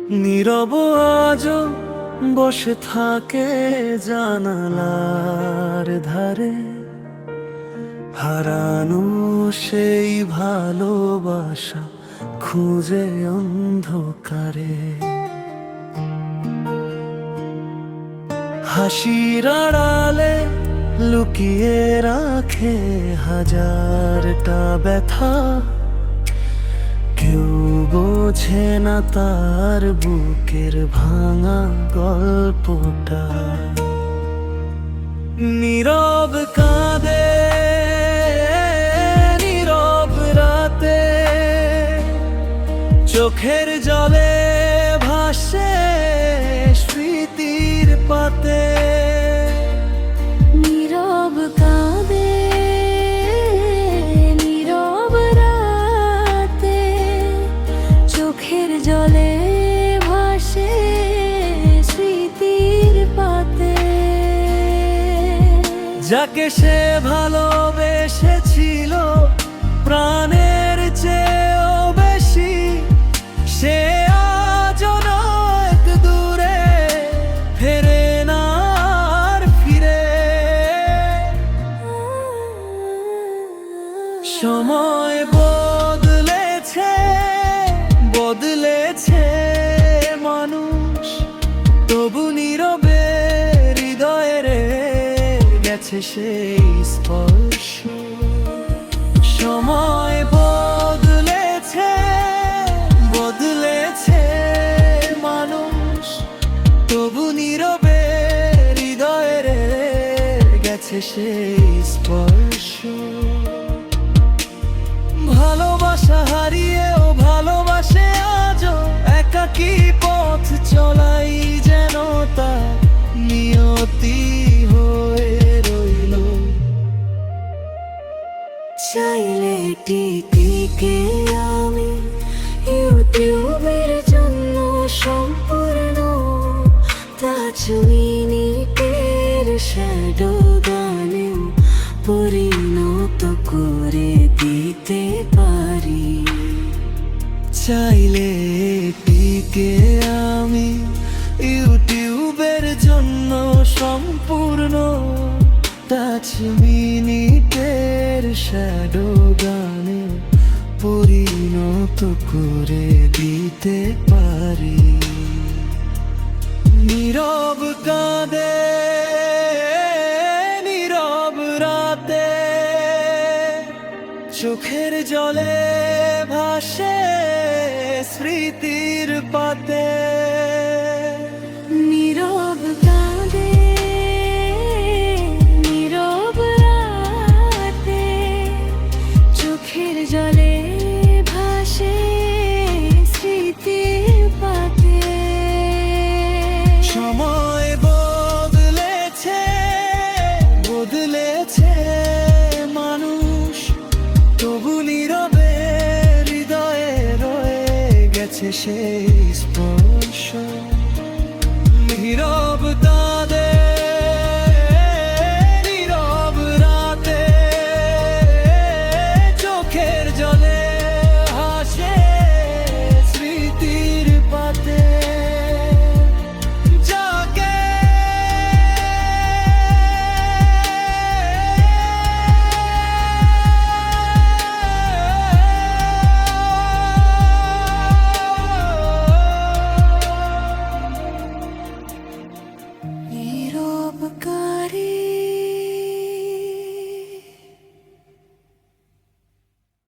নীরব আজও বসে থাকে জানালার ধারে, হারানো সেই ভালোবাসা খুঁজে অন্ধকারে। হাসির আড়ালে লুকিয়ে রাখে হাজারটা ব্যথা, কেউ বোঝে না তার বুকের ভাঙা গল্পটা। নীরব কাঁদে নীরব রাতে, চোখের জলে ভাসে স্মৃতির পাতে। নীরব কাঁদে নীরব রাতে, চোখের জলে ভাসে স্মৃতির পাতে। যাকে সে ভালোবেসেছিল প্রাণের চেয়েও বেশি, সে আজও অনেক দূরে, ফেরে না আর ফিরে। সময় বদলেছে বদলেছে মানুষ, তবু নীরবে হৃদয়ে গেছে সেই স্পর্শ। সময় বদলেছে বদলেছে মানুষ, তবু নীরবে হৃদয়ে গেছে সেই স্পর্শ। ভালোবাসা হারিয়েও ভালোবাসে আজও, একাকী পথ চলাই যেন তার নিয়তি হয়ে রইল। চাইলে টিকে আমি ইউটিউবের জন্য সম্পূর্ণ 10 মিনিটের শ্যাডো গানে পরিণত করে দিতে পারি। চাইলে টিকে আমি ইউটিউবের জন্য সম্পূর্ণ 10 মিনিটের শ্যাডো গানে পরিণত করে দিতে পারি। নীরব কাঁদে নীরব রাতে, চোখের জলে ভাসে স্মৃতির পাতে।